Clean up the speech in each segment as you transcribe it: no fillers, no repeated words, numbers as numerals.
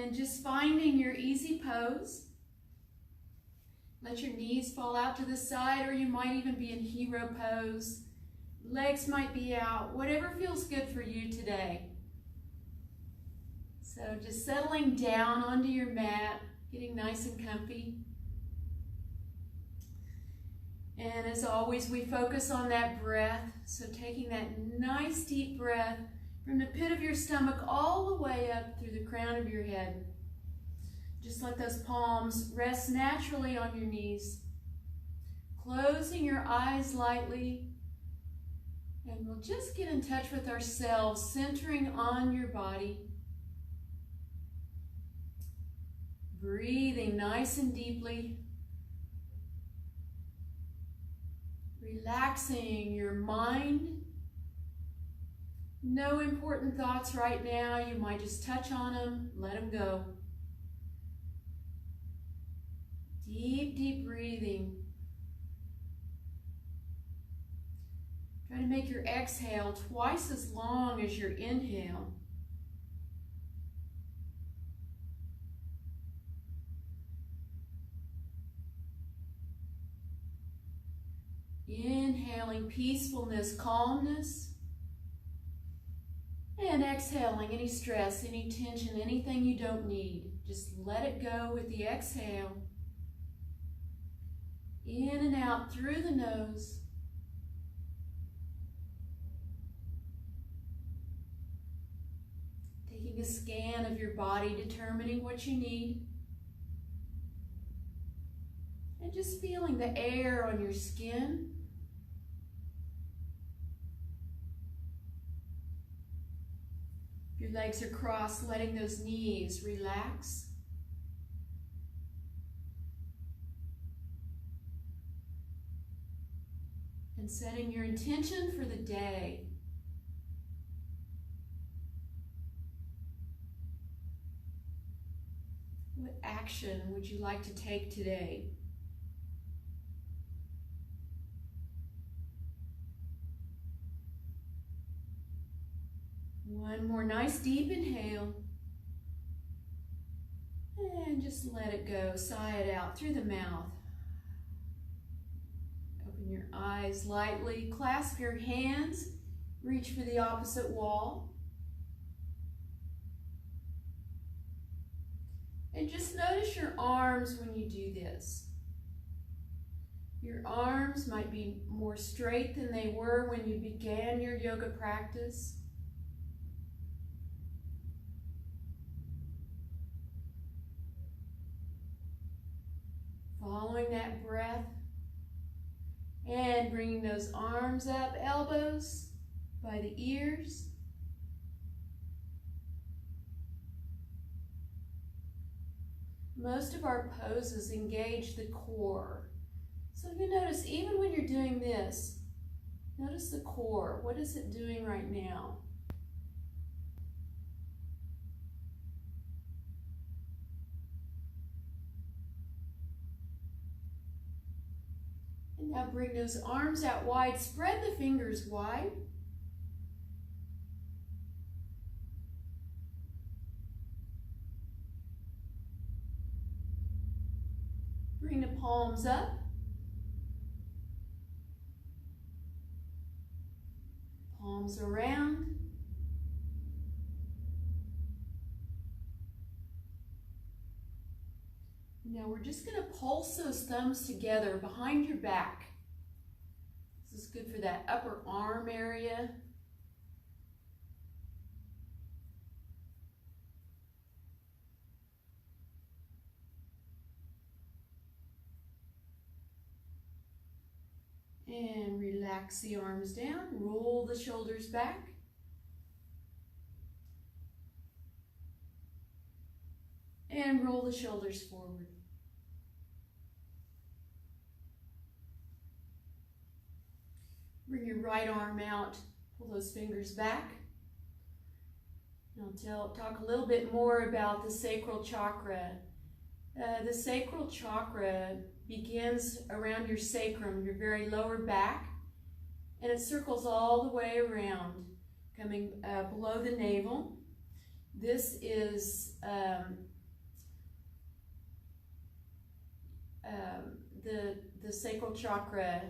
And just finding your easy pose. Let your knees fall out to the side, or you might even be in hero pose. Legs might be out, whatever feels good for you today. So just settling down onto your mat, getting nice and comfy. And as always, we focus on that breath. So taking that nice deep breath from the pit of your stomach all the way up through the crown of your head. Just let those palms rest naturally on your knees. Closing your eyes lightly. And we'll just get in touch with ourselves, centering on your body. Breathing nice and deeply. Relaxing your mind. No important thoughts right now. You might just touch on them, let them go. Deep, deep breathing. Try to make your exhale twice as long as your inhale. Inhaling peacefulness, calmness. And exhaling any stress, any tension, anything you don't need. Just let it go with the exhale. In and out through the nose. Taking a scan of your body, determining what you need. And just feeling the air on your skin. If your legs are crossed, letting those knees relax. And setting your intention for the day. What action would you like to take today? One more nice deep inhale. And just let it go. Sigh it out through the mouth. Open your eyes lightly. Clasp your hands. Reach for the opposite wall. And just notice your arms when you do this. Your arms might be more straight than they were when you began your yoga practice. Following that breath and bringing those arms up, elbows by the ears. Most of our poses engage the core. So you notice even when you're doing this, notice the core. What is it doing right now? And now bring those arms out wide. Spread the fingers wide. Bring the palms up. Palms around. Now we're just going to pulse those thumbs together behind your back. This is good for that upper arm area. And relax the arms down, roll the shoulders back. And roll the shoulders forward. Bring your right arm out, pull those fingers back. And I'll talk a little bit more about the sacral chakra. The sacral chakra begins around your sacrum, your very lower back, and it circles all the way around, coming below the navel. This is the sacral chakra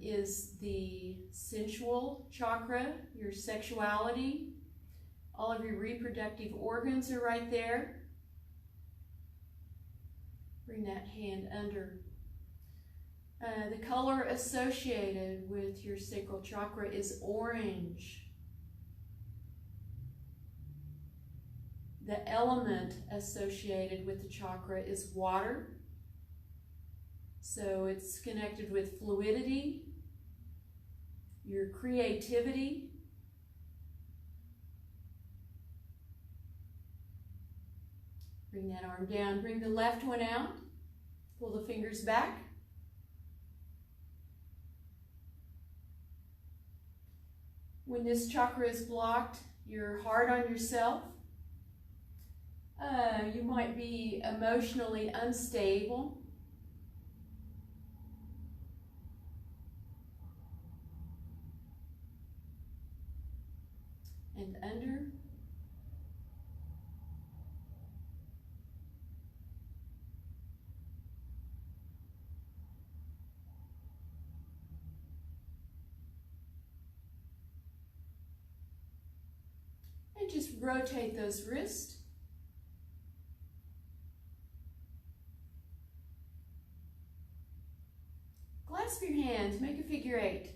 is the sensual chakra, your sexuality. All of your reproductive organs are right there. Bring that hand under. The color associated with your sacral chakra is orange. The element associated with the chakra is water. So it's connected with fluidity, your creativity. Bring that arm down. Bring the left one out. Pull the fingers back. When this chakra is blocked, you're hard on yourself. You might be emotionally unstable. And under. And just rotate those wrists. Clasp your hands, make a figure 8.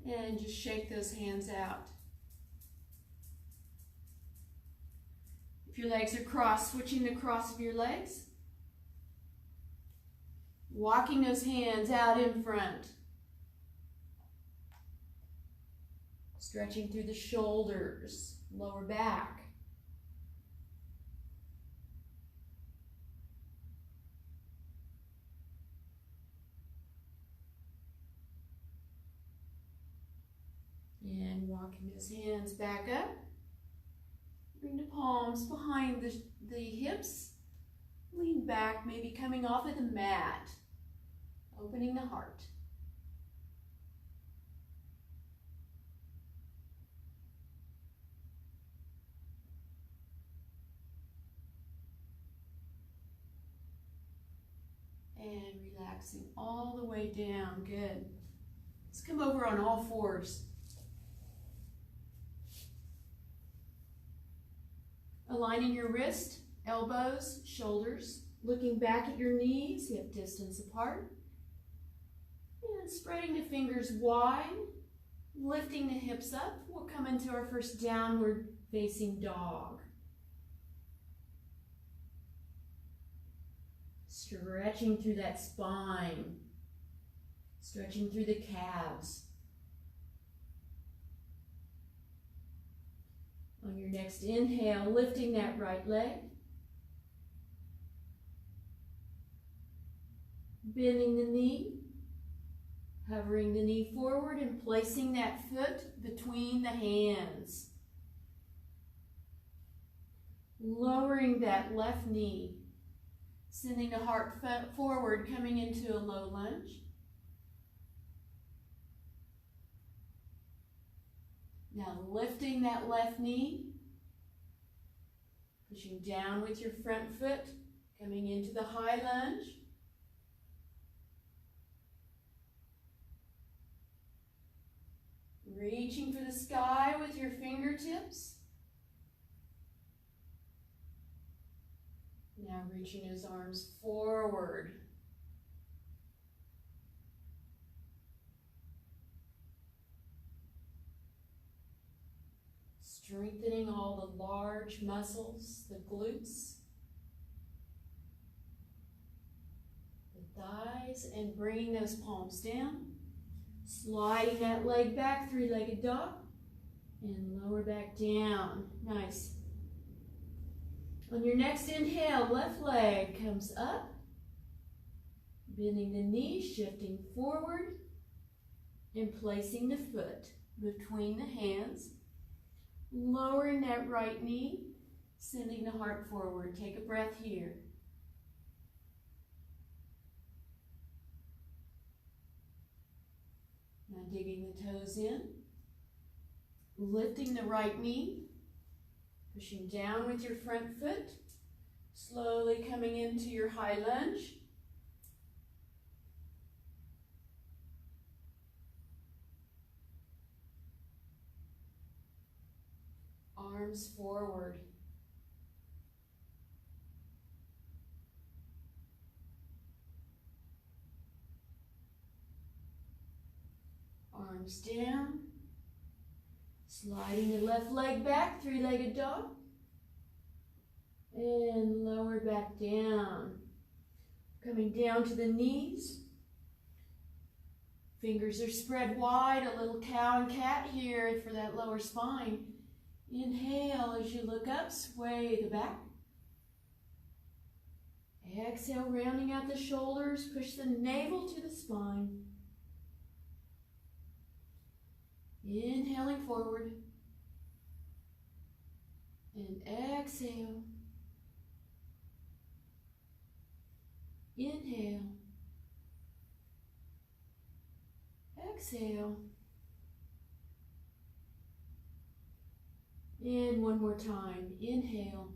And just shake those hands out. If your legs are crossed, switching the cross of your legs. Walking those hands out in front. Stretching through the shoulders, lower back. And walking those hands back up. Bring the palms behind the hips. Lean back, maybe coming off of the mat. Opening the heart. And relaxing all the way down. Good. Let's come over on all fours. Aligning your wrist, elbows, shoulders, looking back at your knees, hip distance apart. And spreading the fingers wide, lifting the hips up. We'll come into our first downward facing dog. Stretching through that spine, stretching through the calves. On your next inhale, lifting that right leg. Bending the knee, hovering the knee forward and placing that foot between the hands. Lowering that left knee, sending the heart forward, coming into a low lunge. Now lifting that left knee, pushing down with your front foot, coming into the high lunge. Reaching for the sky with your fingertips. Now reaching those arms forward. Strengthening all the large muscles, the glutes, the thighs, and bringing those palms down. Sliding that leg back, three-legged dog, and lower back down. Nice. On your next inhale, left leg comes up, bending the knee, shifting forward, and placing the foot between the hands. Lowering that right knee, sending the heart forward. Take a breath here. Now digging the toes in. Lifting the right knee, pushing down with your front foot, slowly coming into your high lunge. Arms forward. Arms down. Sliding the left leg back, three-legged dog. And lower back down. Coming down to the knees. Fingers are spread wide, a little cow and cat here for that lower spine. Inhale as you look up, sway the back. Exhale, rounding out the shoulders, push the navel to the spine. Inhaling forward. And exhale. Inhale. Exhale. And one more time. Inhale.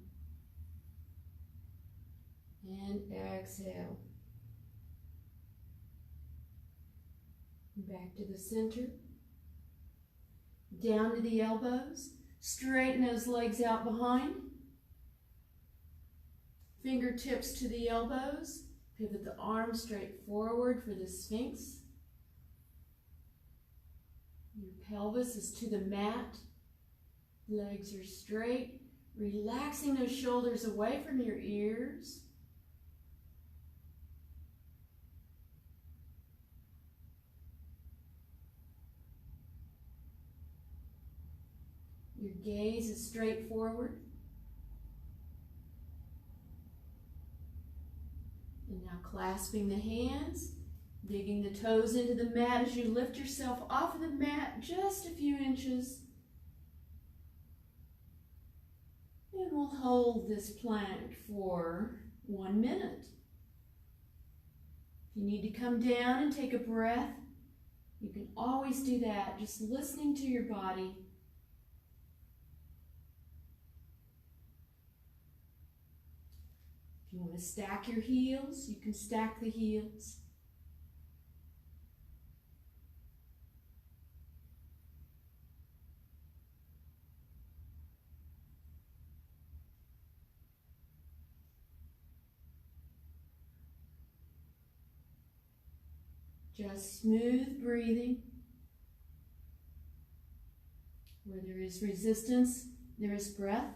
And exhale. Back to the center. Down to the elbows. Straighten those legs out behind. Fingertips to the elbows. Pivot the arms straight forward for the Sphinx. Your pelvis is to the mat. Legs are straight. Relaxing those shoulders away from your ears. Your gaze is straight forward. And now clasping the hands, digging the toes into the mat as you lift yourself off of the mat just a few inches. And we'll hold this plank for 1 minute. If you need to come down and take a breath, you can always do that, just listening to your body. If you want to stack your heels, you can stack the heels. Just smooth breathing. Where there is resistance, there is breath.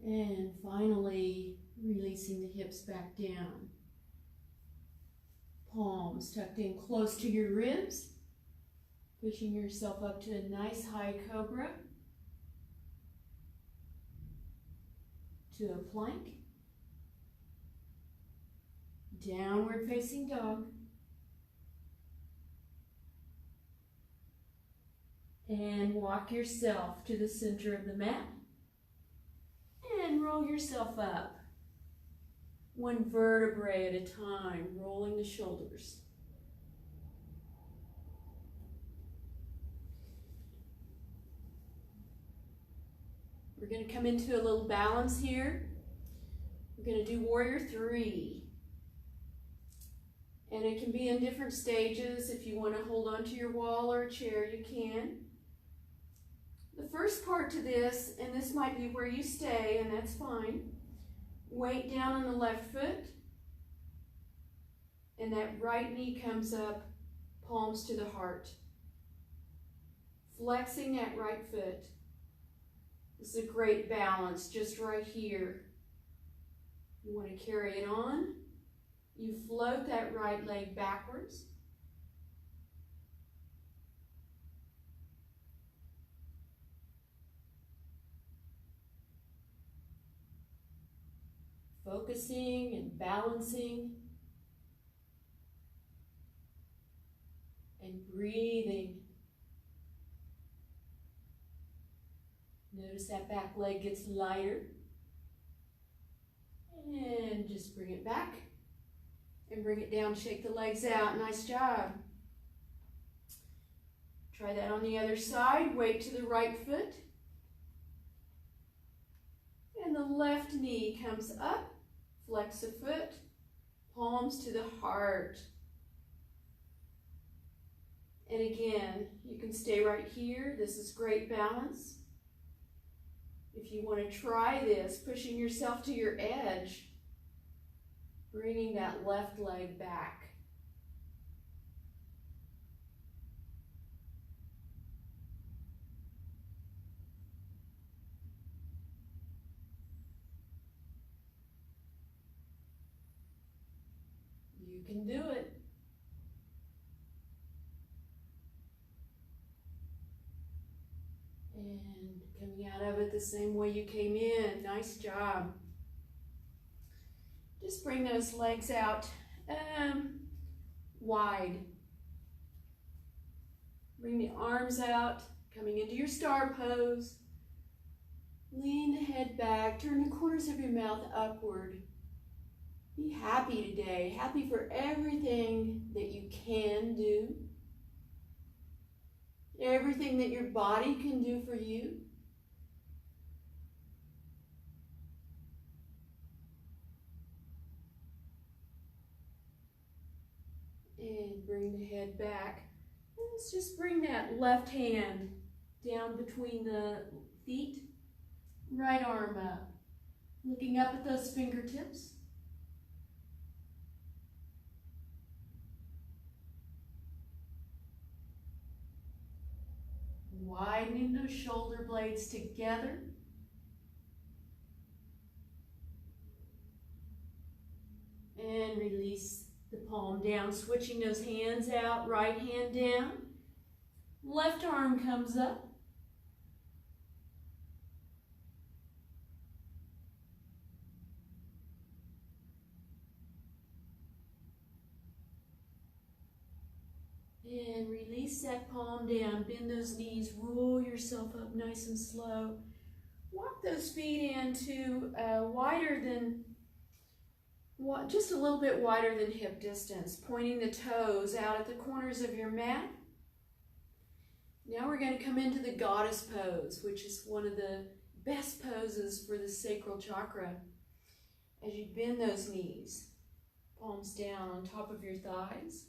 And finally, releasing the hips back down. Palms tucked in close to your ribs. Pushing yourself up to a nice high cobra. To a plank. Downward facing dog. And walk yourself to the center of the mat. And roll yourself up. One vertebrae at a time, rolling the shoulders. We're going to come into a little balance here. We're going to do warrior 3. And it can be in different stages. If you want to hold onto your wall or a chair, you can. The first part to this, and this might be where you stay, and that's fine. Weight down on the left foot, and that right knee comes up, palms to the heart. Flexing that right foot. This is a great balance just right here. You want to carry it on. You float that right leg backwards. Focusing and balancing and breathing. Notice that back leg gets lighter. And just bring it back. And bring it down, shake the legs out. Nice job. Try that on the other side. Weight to the right foot. And the left knee comes up. Flex a foot. Palms to the heart. And again, you can stay right here. This is great balance. If you want to try this, pushing yourself to your edge, bringing that left leg back. You can do it. And coming out of it the same way you came in. Nice job. Just bring those legs out wide. Bring the arms out, coming into your star pose. Lean the head back, turn the corners of your mouth upward. Be happy today, happy for everything that you can do. Everything that your body can do for you. And bring the head back. And let's just bring that left hand down between the feet. Right arm up. Looking up at those fingertips. Widening those shoulder blades together. And release the palm down, switching those hands out, right hand down. Left arm comes up. And release that palm down, bend those knees, roll yourself up nice and slow. Walk those feet into just a little bit wider than hip distance, pointing the toes out at the corners of your mat. Now we're going to come into the goddess pose, which is one of the best poses for the sacral chakra. As you bend those knees, palms down on top of your thighs.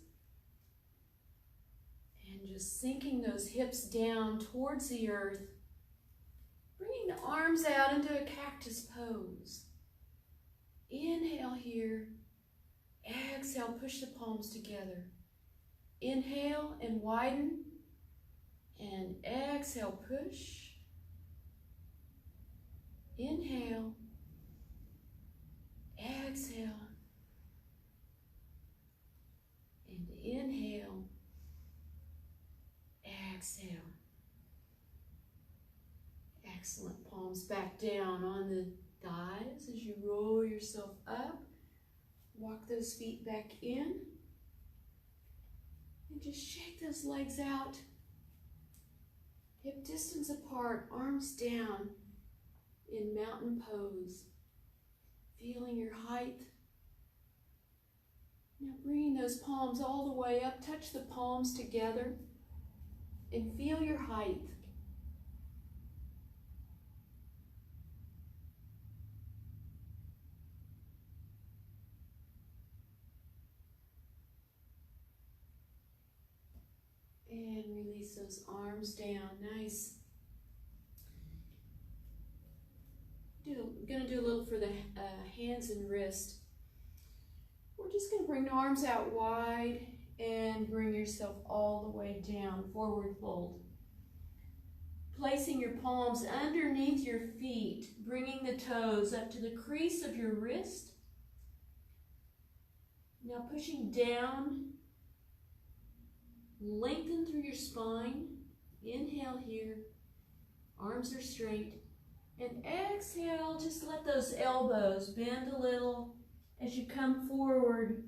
And just sinking those hips down towards the earth, bringing the arms out into a cactus pose. Inhale here, exhale, push the palms together. Inhale and widen, and exhale, push. Inhale, exhale, and inhale. Exhale. Excellent. Palms back down on the thighs as you roll yourself up. Walk those feet back in. And just shake those legs out. Hip distance apart, arms down in mountain pose. Feeling your height. Now bringing those palms all the way up. Touch the palms together. And feel your height. And release those arms down. Nice. I'm going to do a little for the hands and wrist. We're just going to bring the arms out wide. And bring yourself all the way down, forward fold. Placing your palms underneath your feet, bringing the toes up to the crease of your wrist. Now pushing down, lengthen through your spine. Inhale here, arms are straight. And exhale, just let those elbows bend a little as you come forward.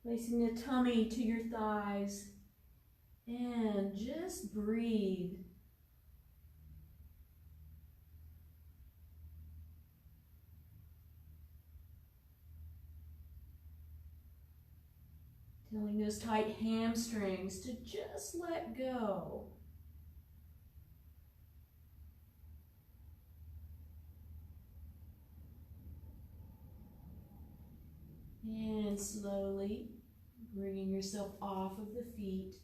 Placing the tummy to your thighs And just breathe. Telling those tight hamstrings to just let go. And slowly bringing yourself off of the feet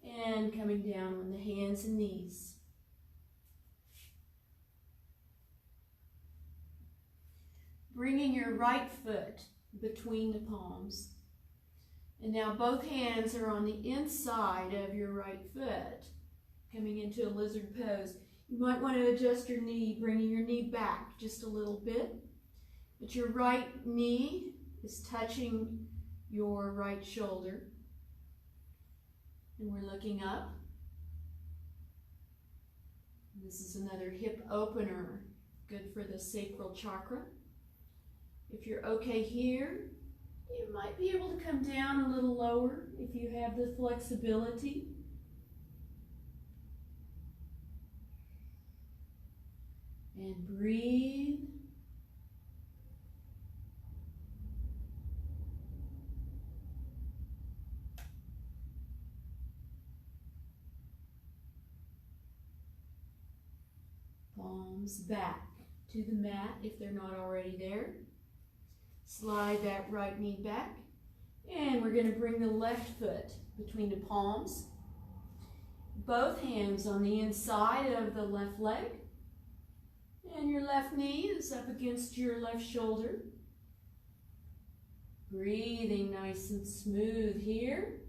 and coming down on the hands and knees. Bringing your right foot between the palms. And now both hands are on the inside of your right foot, coming into a lizard pose. You might want to adjust your knee, bringing your knee back just a little bit. But your right knee is touching your right shoulder. And we're looking up. This is another hip opener, good for the sacral chakra. If you're okay here, you might be able to come down a little lower if you have the flexibility. And breathe. Palms back to the mat if they're not already there. Slide that right knee back. And we're going to bring the left foot between the palms. Both hands on the inside of the left leg. And your left knee is up against your left shoulder. Breathing nice and smooth here.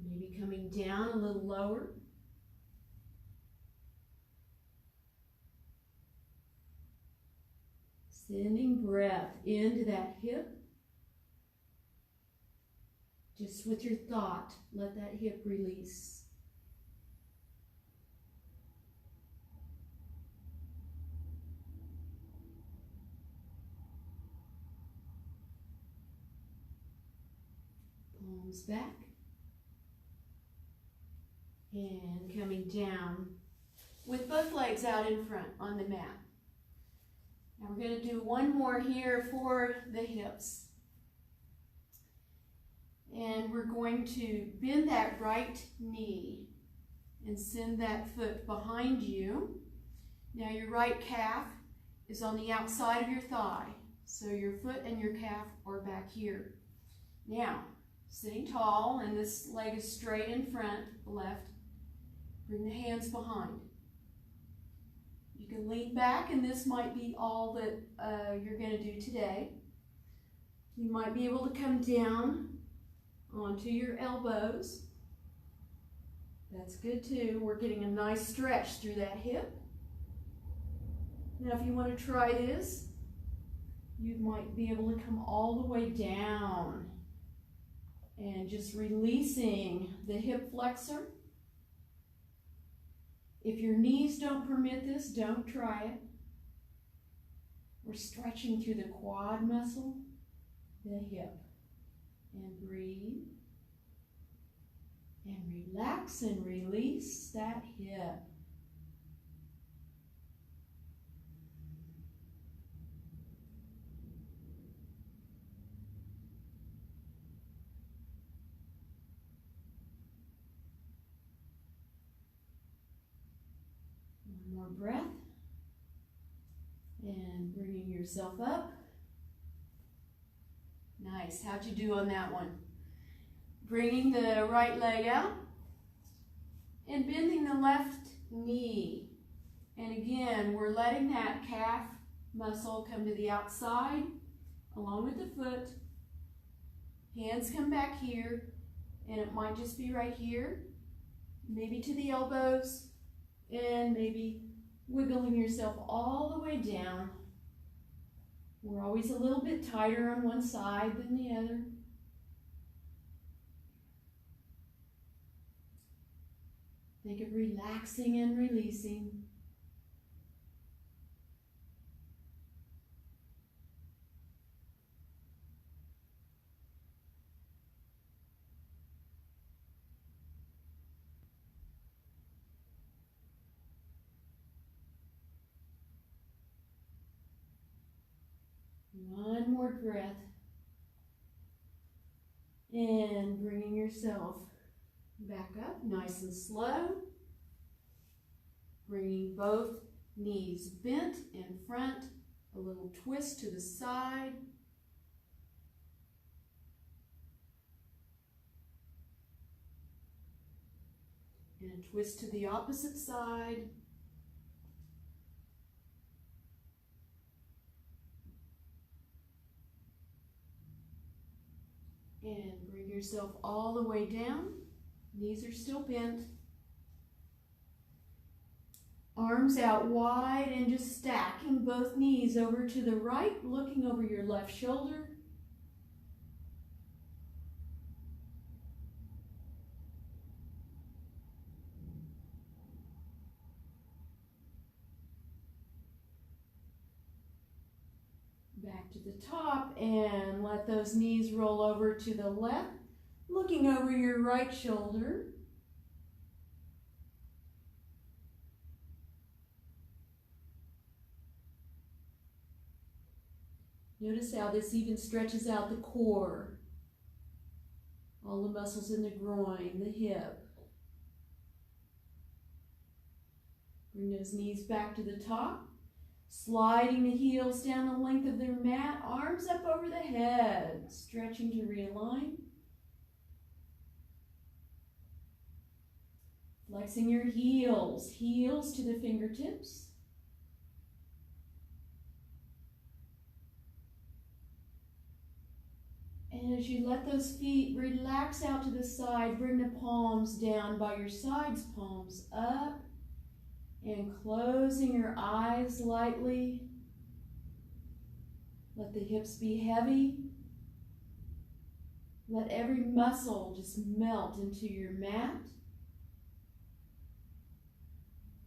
Maybe coming down a little lower. Sending breath into that hip. Just with your thought, let that hip release. Palms back. And coming down with both legs out in front on the mat. Now we're going to do one more here for the hips. And we're going to bend that right knee and send that foot behind you. Now your right calf is on the outside of your thigh. So your foot and your calf are back here. Now, sitting tall and this leg is straight in front, left. Bring the hands behind. You can lean back, and this might be all that you're going to do today. You might be able to come down onto your elbows. That's good too. We're getting a nice stretch through that hip. Now if you want to try this, you might be able to come all the way down and just releasing the hip flexor. If your knees don't permit this, don't try it. We're stretching through the quad muscle, the hip. And breathe. And relax and release that hip. More breath, and bringing yourself up. Nice. How'd you do on that one? Bringing the right leg out and bending the left knee. And again, we're letting that calf muscle come to the outside along with the foot. Hands come back here, and it might just be right here, maybe to the elbows. And maybe wiggling yourself all the way down. We're always a little bit tighter on one side than the other. Think of relaxing and releasing. One more breath. And bringing yourself back up nice and slow. Bringing both knees bent in front, a little twist to the side. And a twist to the opposite side. And bring yourself all the way down. Knees are still bent. Arms out wide and just stacking both knees over to the right, looking over your left shoulder. Back to the top and let those knees roll over to the left, looking over your right shoulder. Notice how this even stretches out the core, all the muscles in the groin, the hip. Bring those knees back to the top. Sliding the heels down the length of their mat, arms up over the head, stretching to realign. Flexing your heels, heels to the fingertips. And as you let those feet relax out to the side, bring the palms down by your sides, palms up. And closing your eyes lightly. Let the hips be heavy. Let every muscle just melt into your mat.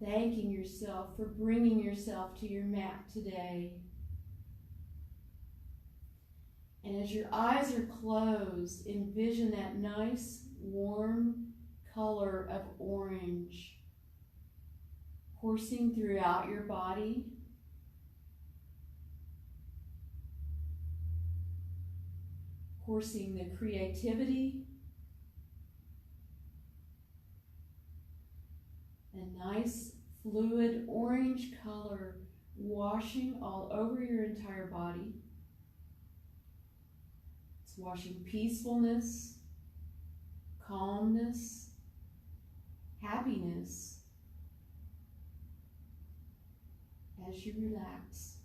Thanking yourself for bringing yourself to your mat today. And as your eyes are closed, envision that nice, warm color of orange coursing throughout your body. Coursing the creativity. A nice fluid orange color washing all over your entire body. It's washing peacefulness, calmness, happiness, as you relax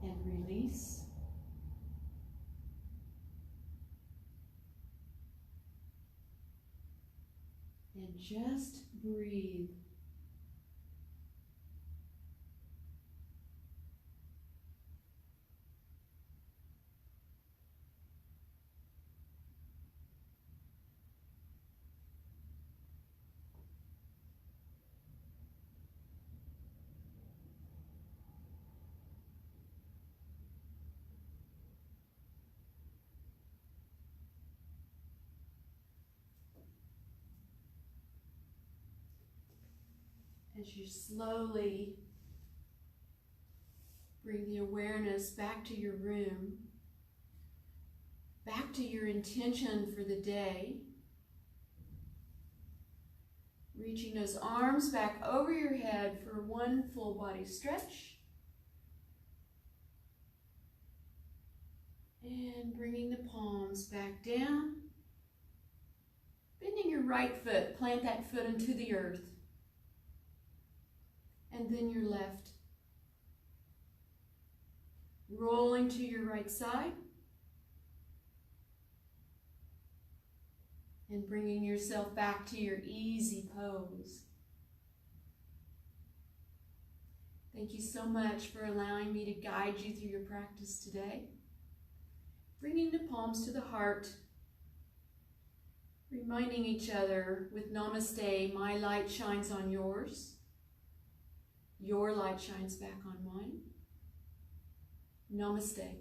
and release. And just breathe. As you slowly bring the awareness back to your room, back to your intention for the day, reaching those arms back over your head for one full body stretch, and bringing the palms back down, bending your right foot, plant that foot into the earth. And then your left. Rolling to your right side. And bringing yourself back to your easy pose. Thank you so much for allowing me to guide you through your practice today. Bringing the palms to the heart. Reminding each other with Namaste, my light shines on yours. Your light shines back on mine. Namaste.